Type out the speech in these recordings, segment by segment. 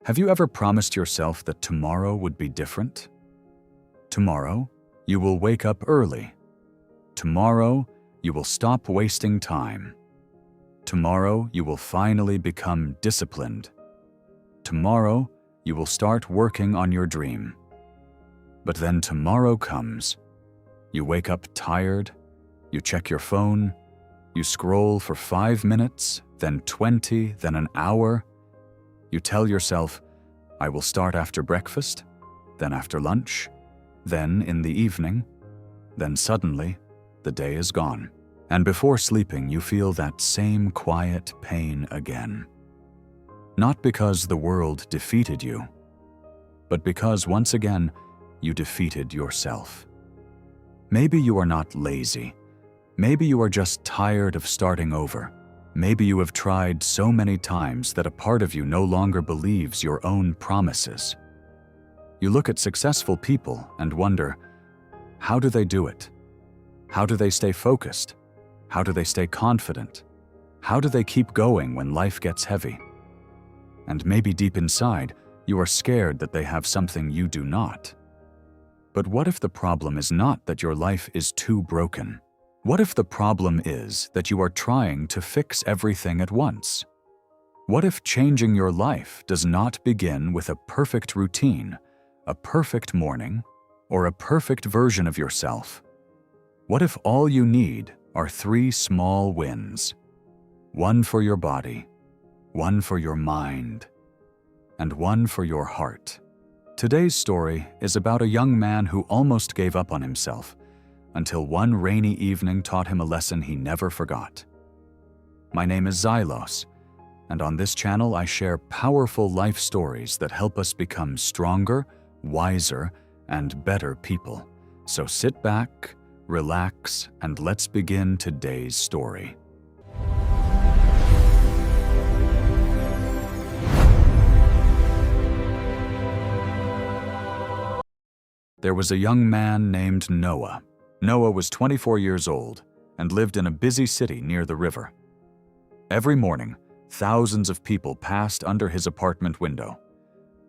Have you ever promised yourself that tomorrow would be different? Tomorrow, you will wake up early. Tomorrow, you will stop wasting time. Tomorrow, you will finally become disciplined. Tomorrow, you will start working on your dream. But then tomorrow comes. You wake up tired, you check your phone, you scroll for 5 minutes, then 20, then an hour. You tell yourself, I will start after breakfast, then after lunch, then in the evening. Then suddenly, the day is gone. And before sleeping, you feel that same quiet pain again. Not because the world defeated you, but because once again, you defeated yourself. Maybe you are not lazy. Maybe you are just tired of starting over. Maybe you have tried so many times that a part of you no longer believes your own promises. You look at successful people and wonder, how do they do it? How do they stay focused? How do they stay confident? How do they keep going when life gets heavy? And maybe deep inside, you are scared that they have something you do not. But what if the problem is not that your life is too broken? What if the problem is that you are trying to fix everything at once? What if changing your life does not begin with a perfect routine, a perfect morning, or a perfect version of yourself? What if all you need are 3 small wins? One for your body, one for your mind, and one for your heart. Today's story is about a young man who almost gave up on himself until one rainy evening taught him a lesson he never forgot. My name is Zylos, and on this channel I share powerful life stories that help us become stronger, wiser, and better people. So sit back, relax, and let's begin today's story. There was a young man named Noah. Noah was 24 years old and lived in a busy city near the river. Every morning, thousands of people passed under his apartment window.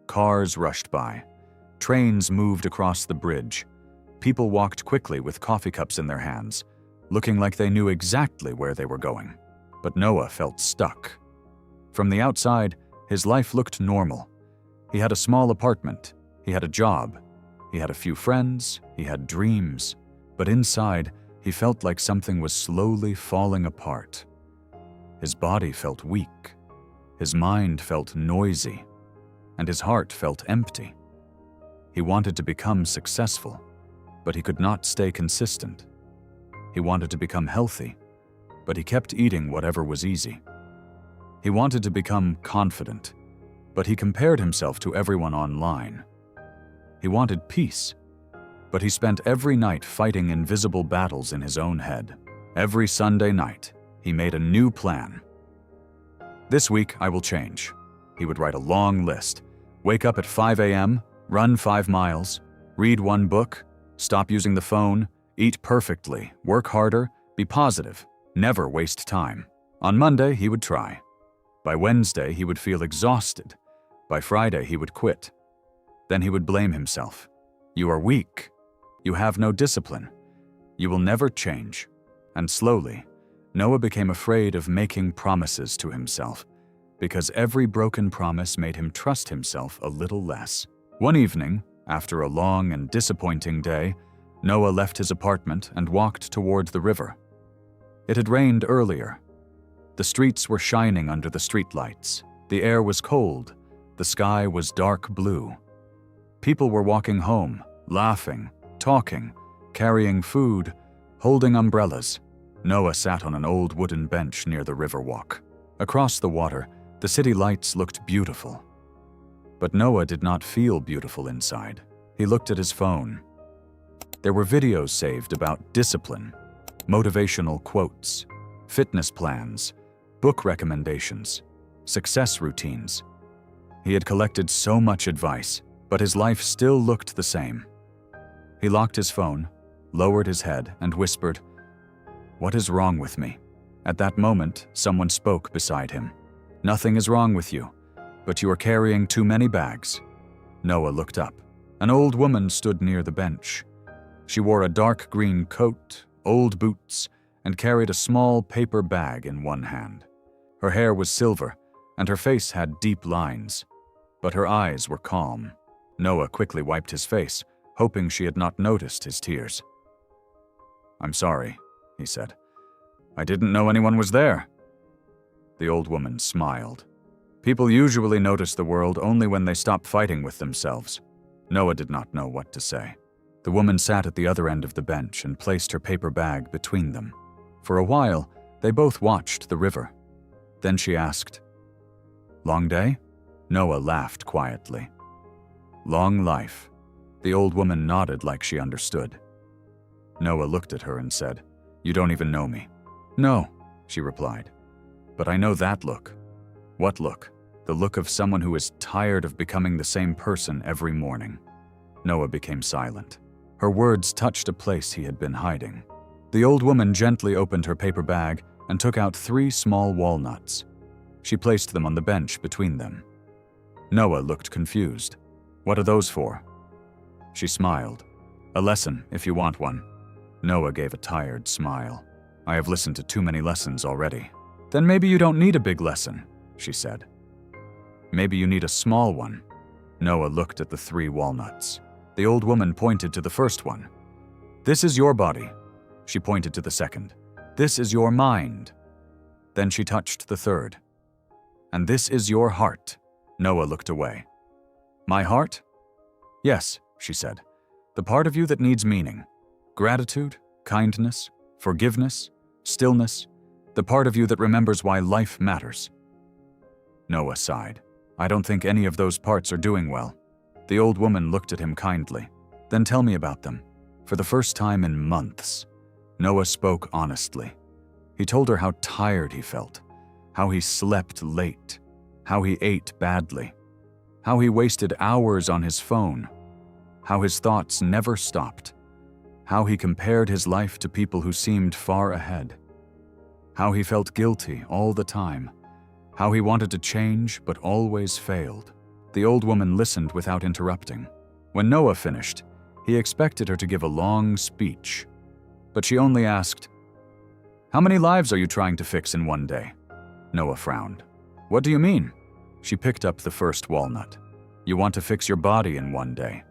Cars rushed by. Trains moved across the bridge. People walked quickly with coffee cups in their hands, looking like they knew exactly where they were going. But Noah felt stuck. From the outside, his life looked normal. He had a small apartment. He had a job. He had a few friends. He had dreams. But inside, he felt like something was slowly falling apart. His body felt weak. His mind felt noisy. And his heart felt empty. He wanted to become successful, but he could not stay consistent. He wanted to become healthy, but he kept eating whatever was easy. He wanted to become confident, but he compared himself to everyone online. He wanted peace, but he spent every night fighting invisible battles in his own head. Every Sunday night, he made a new plan. This week, I will change. He would write a long list. Wake up at 5 a.m., run 5 miles, read 1 book, stop using the phone, eat perfectly, work harder, be positive, never waste time. On Monday, he would try. By Wednesday, he would feel exhausted. By Friday, he would quit. Then he would blame himself. You are weak. You have no discipline. You will never change. And slowly, Noah became afraid of making promises to himself, because every broken promise made him trust himself a little less. One evening, after a long and disappointing day, Noah left his apartment and walked toward the river. It had rained earlier. The streets were shining under the streetlights. The air was cold. The sky was dark blue. People were walking home, laughing, talking, carrying food, holding umbrellas. Noah sat on an old wooden bench near the river walk. Across the water, the city lights looked beautiful. But Noah did not feel beautiful inside. He looked at his phone. There were videos saved about discipline, motivational quotes, fitness plans, book recommendations, success routines. He had collected so much advice, but his life still looked the same. He locked his phone, lowered his head, and whispered, "What is wrong with me?" At that moment, someone spoke beside him. "Nothing is wrong with you. but you are carrying too many bags." Noah looked up. An old woman stood near the bench. She wore a dark green coat, old boots, and carried a small paper bag in one hand. Her hair was silver, and her face had deep lines, but her eyes were calm. Noah quickly wiped his face, hoping she had not noticed his tears. "I'm sorry," he said. "I didn't know anyone was there." The old woman smiled. People usually notice the world only when they stop fighting with themselves. Noah did not know what to say. The woman sat at the other end of the bench and placed her paper bag between them. For a while, they both watched the river. Then she asked, "Long day?" Noah laughed quietly. "Long life." The old woman nodded like she understood. Noah looked at her and said, "You don't even know me." "No," she replied. "But I know that look." "What look?" "The look of someone who is tired of becoming the same person every morning." Noah became silent. Her words touched a place he had been hiding. The old woman gently opened her paper bag and took out 3 small walnuts. She placed them on the bench between them. Noah looked confused. "What are those for?" She smiled. "A lesson, if you want one." Noah gave a tired smile. "I have listened to too many lessons already." "Then maybe you don't need a big lesson," she said. "Maybe you need a small one." Noah looked at the 3 walnuts. The old woman pointed to the first one. "This is your body." She pointed to the second. "This is your mind." Then she touched the third. "And this is your heart." Noah looked away. "My heart?" "Yes," she said. "The part of you that needs meaning. Gratitude, kindness, forgiveness, stillness. The part of you that remembers why life matters." Noah sighed. "I don't think any of those parts are doing well." The old woman looked at him kindly. "Then tell me about them." For the first time in months, Noah spoke honestly. He told her how tired he felt, how he slept late, how he ate badly, how he wasted hours on his phone, how his thoughts never stopped, how he compared his life to people who seemed far ahead, how he felt guilty all the time, how he wanted to change but always failed. The old woman listened without interrupting. When Noah finished, he expected her to give a long speech, but she only asked, "How many lives are you trying to fix in one day?" Noah frowned. "What do you mean?" She picked up the first walnut. "You want to fix your body in one day."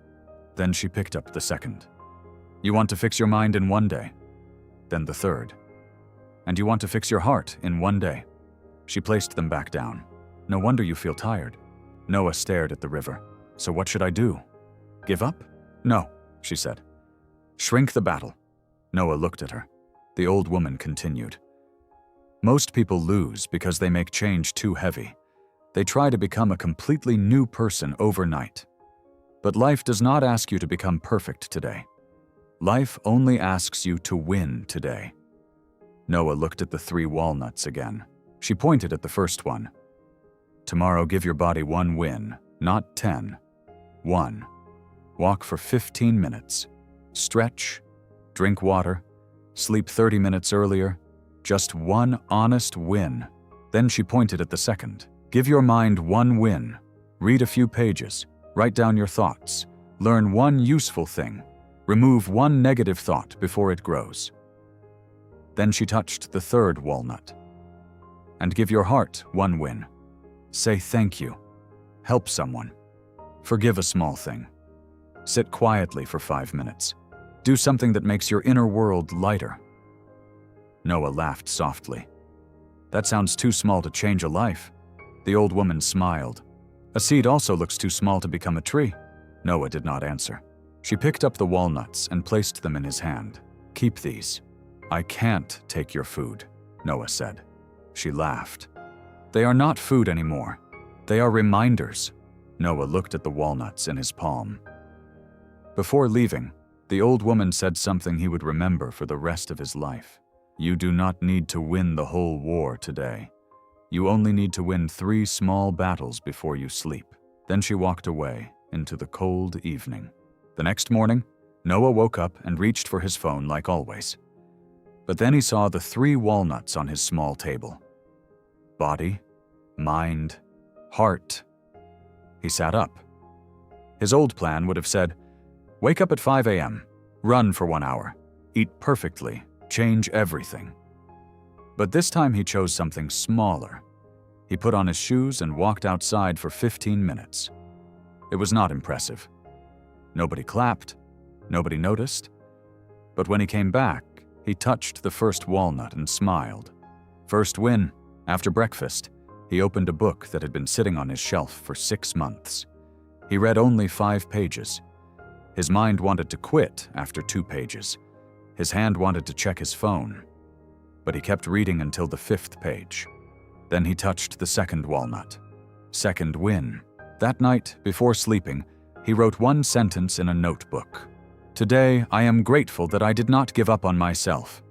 Then she picked up the second. "You want to fix your mind in one day." Then the third. "And you want to fix your heart in one day." She placed them back down. "No wonder you feel tired." Noah stared at the river. "So what should I do? Give up?" "No," she said. "Shrink the battle." Noah looked at her. The old woman continued. "Most people lose because they make change too heavy. They try to become a completely new person overnight. But life does not ask you to become perfect today. Life only asks you to win today." Noah looked at the 3 walnuts again. She pointed at the first one. "Tomorrow give your body 1 win, not 10. 1. Walk for 15 minutes. Stretch. Drink water. Sleep 30 minutes earlier. Just 1 honest win." Then she pointed at the second. "Give your mind 1 win. Read a few pages. Write down your thoughts. Learn 1 useful thing. Remove 1 negative thought before it grows." Then she touched the 3rd walnut. "And give your heart 1 win. Say thank you. Help someone. Forgive a small thing. Sit quietly for 5 minutes. Do something that makes your inner world lighter." Noah laughed softly. "That sounds too small to change a life." The old woman smiled. "A seed also looks too small to become a tree." Noah did not answer. She picked up the walnuts and placed them in his hand. "Keep these." "I can't take your food," Noah said. She laughed. "They are not food anymore. They are reminders." Noah looked at the walnuts in his palm. Before leaving, the old woman said something he would remember for the rest of his life. "You do not need to win the whole war today. You only need to win 3 small battles before you sleep." Then she walked away into the cold evening. The next morning, Noah woke up and reached for his phone like always. But then he saw the 3 walnuts on his small table. Body, mind, heart, He sat up. His old plan would have said, wake up at 5 a.m., run for 1 hour, eat perfectly, change everything. But this time he chose something smaller. He put on his shoes and walked outside for 15 minutes. It was not impressive. Nobody clapped, nobody noticed. But when he came back, he touched the first walnut and smiled. First win. After breakfast, he opened a book that had been sitting on his shelf for 6 months. He read only 5 pages. His mind wanted to quit after 2 pages. His hand wanted to check his phone. But he kept reading until the 5th page. Then he touched the second walnut. Second win. That night, before sleeping, he wrote 1 sentence in a notebook. Today, I am grateful that I did not give up on myself.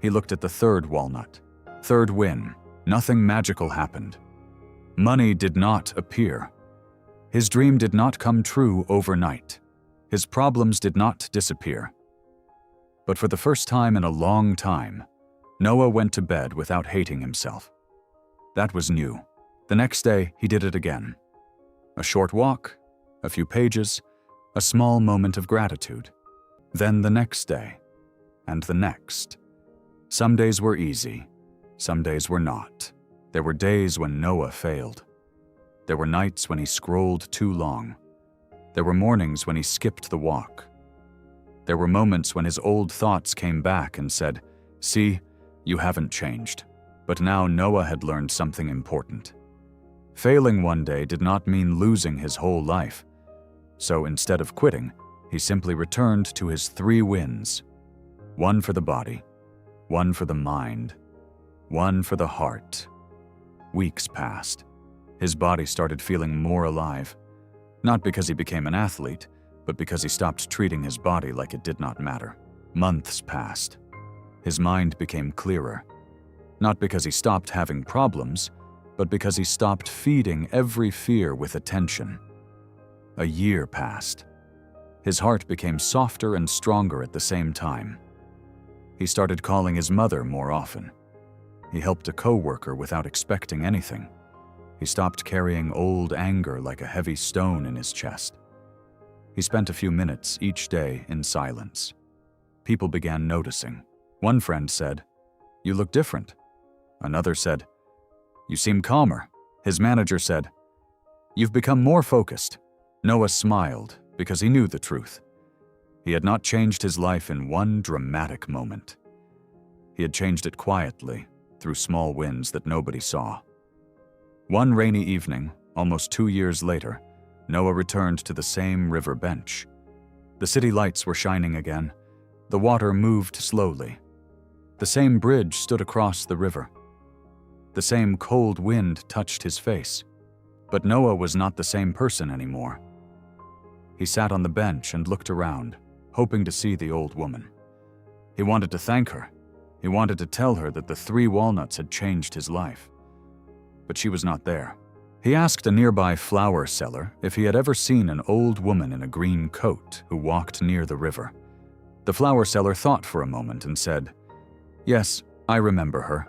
He looked at the 3rd walnut. 3rd win. Nothing magical happened. Money did not appear. His dream did not come true overnight. His problems did not disappear. But for the first time in a long time, Noah went to bed without hating himself. That was new. The next day, he did it again. A short walk, a few pages, a small moment of gratitude. Then the next day, and the next. Some days were easy, some days were not. There were days when Noah failed. There were nights when he scrolled too long. There were mornings when he skipped the walk. There were moments when his old thoughts came back and said, "See, you haven't changed." But now Noah had learned something important. Failing one day did not mean losing his whole life. So instead of quitting, he simply returned to his 3 wins. 1 for the body, 1 for the mind, 1 for the heart. Weeks passed. His body started feeling more alive. Not because he became an athlete, but because he stopped treating his body like it did not matter. Months passed. His mind became clearer. Not because he stopped having problems, but because he stopped feeding every fear with attention. A year passed. His heart became softer and stronger at the same time. He started calling his mother more often. He helped a coworker without expecting anything. He stopped carrying old anger like a heavy stone in his chest. He spent a few minutes each day in silence. People began noticing. One friend said, "You look different." Another said, "You seem calmer." His manager said, "You've become more focused." Noah smiled because he knew the truth. He had not changed his life in one dramatic moment. He had changed it quietly, through small wins that nobody saw. One rainy evening, almost 2 years later, Noah returned to the same river bench. The city lights were shining again. The water moved slowly. The same bridge stood across the river. The same cold wind touched his face. But Noah was not the same person anymore. He sat on the bench and looked around, hoping to see the old woman. He wanted to thank her. He wanted to tell her that the 3 walnuts had changed his life. But she was not there. He asked a nearby flower seller if he had ever seen an old woman in a green coat who walked near the river. The flower seller thought for a moment and said, "Yes, I remember her.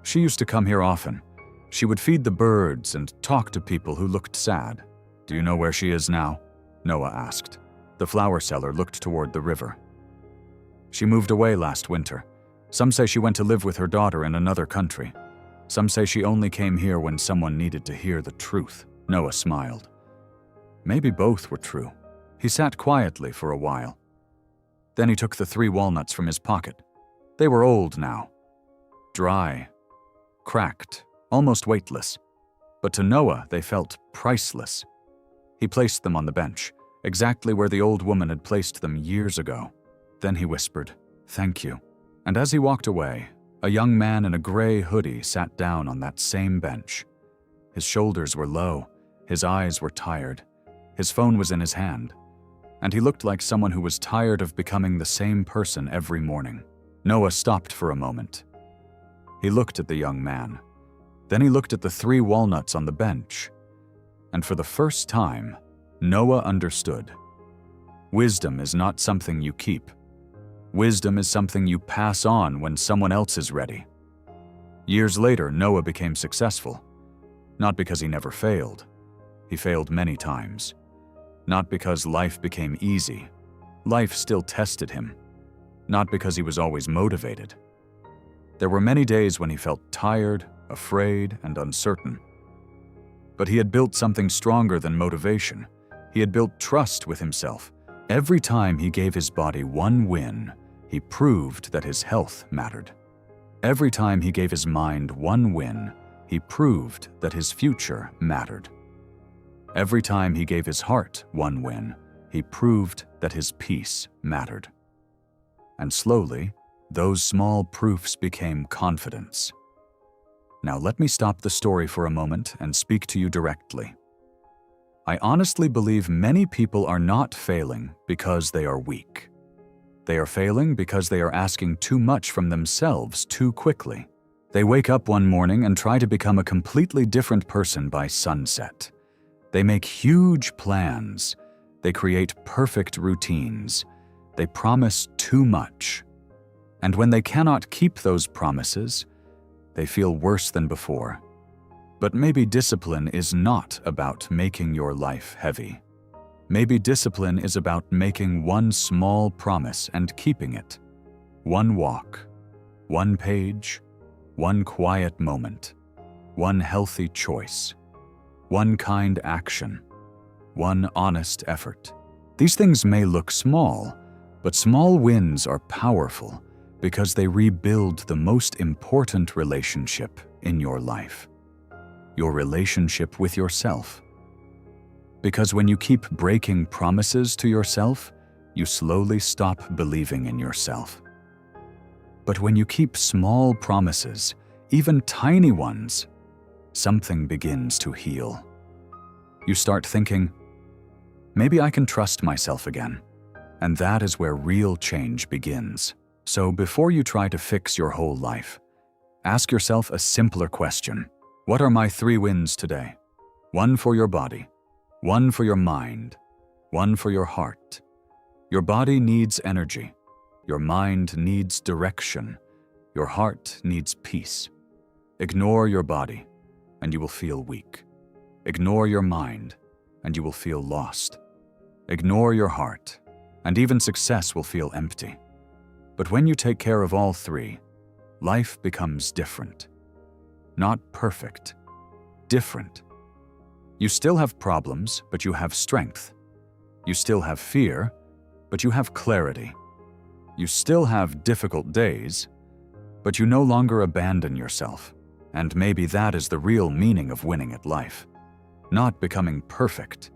She used to come here often. She would feed the birds and talk to people who looked sad. Do you know where she is now?" Noah asked. The flower seller looked toward the river. "She moved away last winter. Some say she went to live with her daughter in another country. Some say she only came here when someone needed to hear the truth." Noah smiled. Maybe both were true. He sat quietly for a while. Then he took the 3 walnuts from his pocket. They were old now. Dry. Cracked. Almost weightless. But to Noah, they felt priceless. He placed them on the bench, exactly where the old woman had placed them years ago. Then he whispered, "Thank you." And as he walked away, a young man in a gray hoodie sat down on that same bench. His shoulders were low, his eyes were tired, his phone was in his hand, and he looked like someone who was tired of becoming the same person every morning. Noah stopped for a moment. He looked at the young man. Then he looked at the 3 walnuts on the bench. And for the first time, Noah understood. Wisdom is not something you keep. Wisdom is something you pass on when someone else is ready. Years later, Noah became successful. Not because he never failed, He failed many times. Not because life became easy. Life still tested him. Not because he was always motivated. There were many days when he felt tired, afraid, and uncertain. But he had built something stronger than motivation. He had built trust with himself. Every time he gave his body one win, he proved that his health mattered. Every time he gave his mind one win, he proved that his future mattered. Every time he gave his heart one win, he proved that his peace mattered. And slowly, those small proofs became confidence. Now let me stop the story for a moment and speak to you directly. I honestly believe many people are not failing because they are weak. They are failing because they are asking too much from themselves too quickly. They wake up one morning and try to become a completely different person by sunset. They make huge plans. They create perfect routines. They promise too much. And when they cannot keep those promises, they feel worse than before. But maybe discipline is not about making your life heavy. Maybe discipline is about making one small promise and keeping it. One walk, one page, one quiet moment, one healthy choice, one kind action, one honest effort. These things may look small, but small wins are powerful because they rebuild the most important relationship in your life, your relationship with yourself. Because when you keep breaking promises to yourself, you slowly stop believing in yourself. But when you keep small promises, even tiny ones, something begins to heal. You start thinking, maybe I can trust myself again. And that is where real change begins. So before you try to fix your whole life, ask yourself a simpler question. What are my 3 wins today? 1 for your body, 1 for your mind, 1 for your heart. Your body needs energy. Your mind needs direction. Your heart needs peace. Ignore your body, and you will feel weak. Ignore your mind, and you will feel lost. Ignore your heart, and even success will feel empty. But when you take care of all 3, life becomes different. Not perfect, different. You still have problems, but you have strength. You still have fear, but you have clarity. You still have difficult days, but you no longer abandon yourself. And maybe that is the real meaning of winning at life. Not becoming perfect,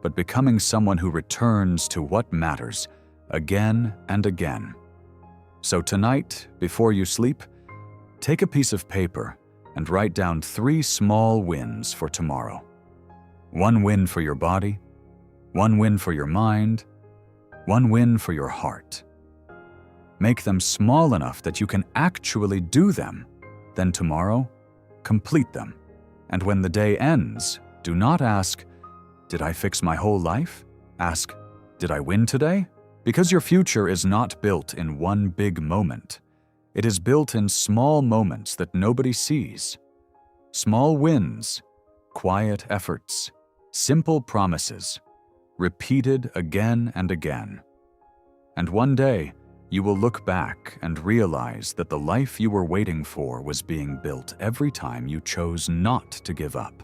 but becoming someone who returns to what matters again and again. So tonight, before you sleep, take a piece of paper and write down 3 small wins for tomorrow. 1 win for your body, 1 win for your mind, 1 win for your heart. Make them small enough that you can actually do them. Then tomorrow, complete them. And when the day ends, do not ask, did I fix my whole life? Ask, did I win today? Because your future is not built in one big moment. It is built in small moments that nobody sees. Small wins, quiet efforts, simple promises, repeated again and again. And one day, you will look back and realize that the life you were waiting for was being built every time you chose not to give up.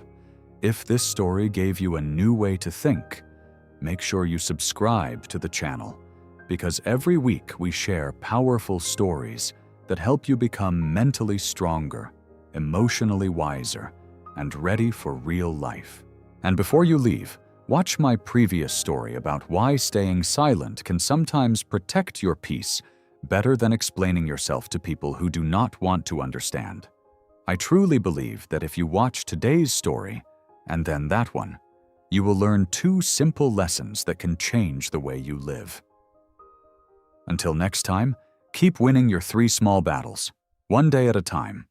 If this story gave you a new way to think, make sure you subscribe to the channel, because every week we share powerful stories that help you become mentally stronger, emotionally wiser, and ready for real life. And before you leave, watch my previous story about why staying silent can sometimes protect your peace better than explaining yourself to people who do not want to understand. I truly believe that if you watch today's story and then that one, you will learn 2 simple lessons that can change the way you live. Until next time, keep winning your 3 small battles, one day at a time.